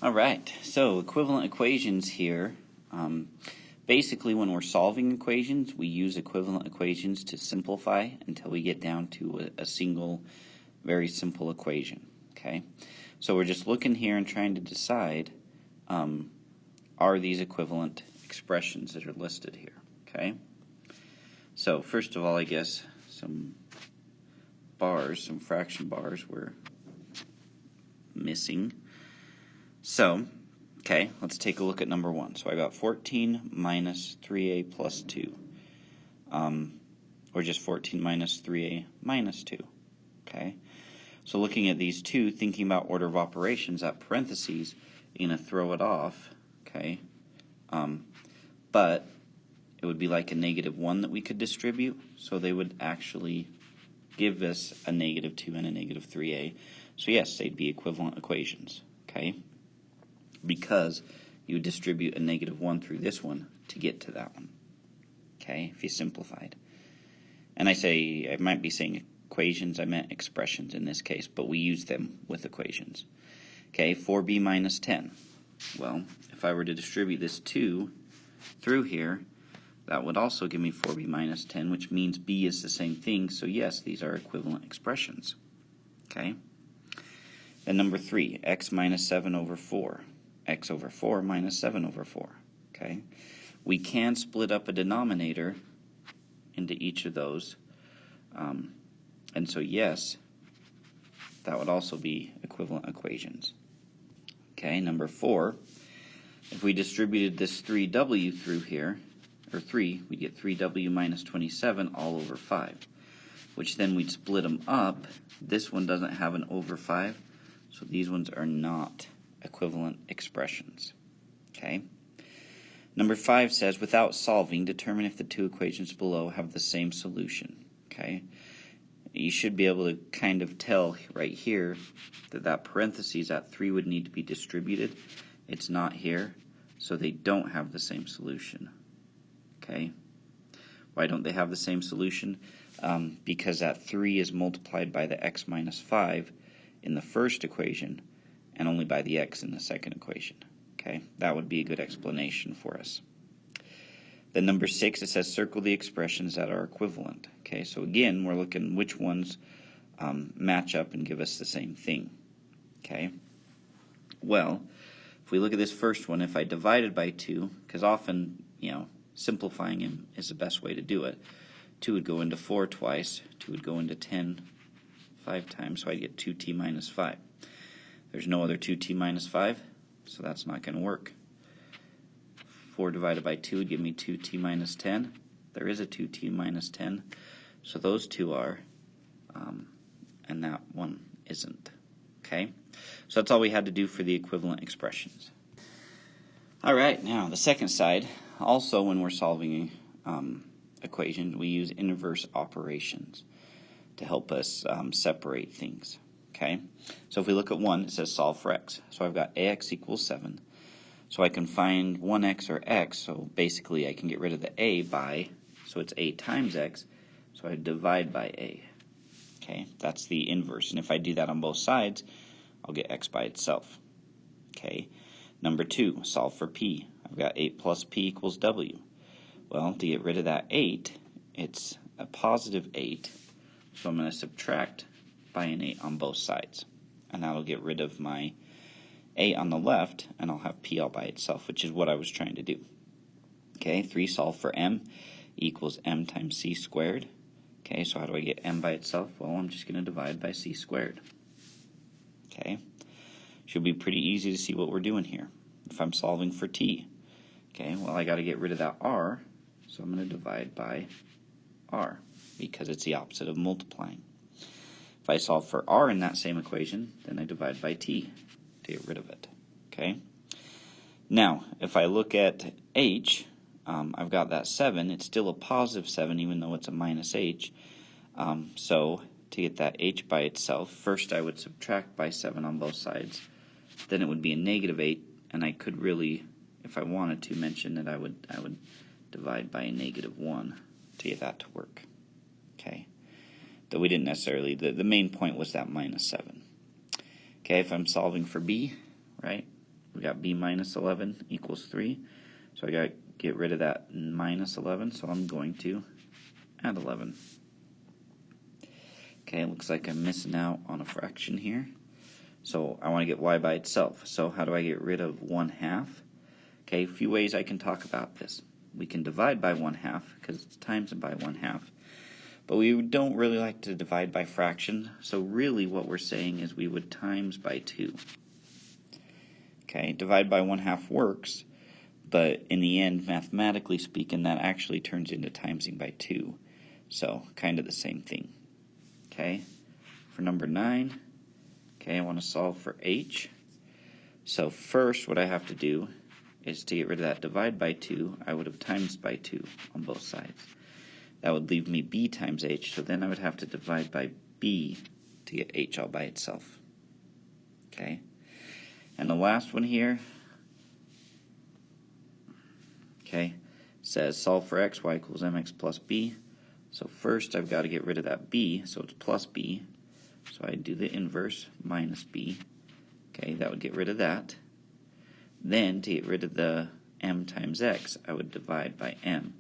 All right, so equivalent equations here. Basically, when we're solving equations, we use equivalent equations to simplify until we get down to a single, very simple equation. Okay, so we're just looking here and trying to decide, are these equivalent expressions that are listed here? Okay, so first of all, I guess some fraction bars were missing. So, okay, let's take a look at number 1. So I got 14 minus 3a plus 2. Or just 14 minus 3a minus 2. Okay, so looking at these two, thinking about order of operations, that parentheses, you're going to throw it off. Okay, but it would be like a negative 1 that we could distribute. So they would actually give us a negative 2 and a negative 3a. So yes, they'd be equivalent equations. Okay, because you would distribute a negative 1 through this one to get to that one. Okay, if you simplified. And I might be saying equations, I meant expressions in this case, but we use them with equations. Okay, 4b minus 10. Well, if I were to distribute this 2 through here, that would also give me 4b minus 10, which means b is the same thing, so yes, these are equivalent expressions. Okay? Then number 3, x minus 7 over 4. X over 4 minus 7 over 4. Okay? We can split up a denominator into each of those. And so yes, that would also be equivalent equations. Okay, number 4, if we distributed this 3w through here, or 3, we'd get 3w minus 27 all over 5, which then we'd split them up. This one doesn't have an over 5, so these ones are not equivalent expressions. Okay. Number 5 says, without solving, determine if the two equations below have the same solution. Okay. You should be able to kind of tell right here that parentheses, that 3 would need to be distributed. It's not here, so they don't have the same solution. Okay. Why don't they have the same solution? Because that 3 is multiplied by the x minus 5 in the first equation, and only by the x in the second equation. Okay, that would be a good explanation for us. Then number 6, it says circle the expressions that are equivalent. Okay, so again, we're looking which ones match up and give us the same thing. Okay, well, if we look at this first one, if I divided by 2, because often, simplifying them is the best way to do it. 2 would go into 4 twice, 2 would go into 10 5 times, so I'd get 2t minus 5. There's no other 2t minus 5, so that's not going to work. 4 divided by 2 would give me 2t minus 10. There is a 2t minus 10, so those two are, and that one isn't. Okay, so that's all we had to do for the equivalent expressions. All right, now the second side, also when we're solving equations, we use inverse operations to help us separate things. Okay, so if we look at 1, it says solve for x. So I've got ax equals 7. So I can find 1x or x, so basically I can get rid of the a by, so it's a times x, so I divide by a. Okay, that's the inverse, and if I do that on both sides, I'll get x by itself. Okay, number 2, solve for p. I've got 8 plus p equals w. Well, to get rid of that 8, it's a positive 8, so I'm going to subtract by an 8 on both sides, and that'll get rid of my a on the left, and I'll have p all by itself, which is what I was trying to do. Okay, 3, solve for m equals m times c squared. Okay, so how do I get m by itself? Well, I'm just going to divide by c squared. Okay, should be pretty easy to see what we're doing here. If I'm solving for t, okay, well, I got to get rid of that r, so I'm going to divide by r, because it's the opposite of multiplying. If I solve for r in that same equation, then I divide by t to get rid of it. Okay. Now, if I look at h, I've got that 7. It's still a positive 7, even though it's a minus h. So to get that h by itself, first I would subtract by 7 on both sides. Then it would be a negative 8, and I could really, if I wanted to, mention that I would divide by a negative 1 to get that to work. Okay. Though we didn't necessarily, the main point was that minus 7. Okay, if I'm solving for b, right, we got b minus 11 equals 3. So I got to get rid of that minus 11, so I'm going to add 11. Okay, looks like I'm missing out on a fraction here. So I want to get y by itself. So how do I get rid of 1/2? Okay, a few ways I can talk about this. We can divide by 1/2 because it's times by 1/2. But we don't really like to divide by fraction, so really what we're saying is we would times by 2. Okay, divide by 1/2 works, but in the end, mathematically speaking, that actually turns into timesing by 2. So, kind of the same thing. Okay, for number 9, okay, I want to solve for h. So first what I have to do is to get rid of that divide by 2, I would have times by 2 on both sides. That would leave me b times h, so then I would have to divide by b to get h all by itself. Okay, and the last one here, okay, says solve for x, y equals mx plus b. So first I've got to get rid of that b, so it's plus b. So I do the inverse, minus b. Okay, that would get rid of that. Then to get rid of the m times x, I would divide by m.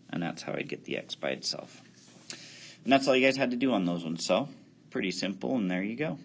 And that's how I'd get the x by itself. And that's all you guys had to do on those ones. So, pretty simple, and there you go.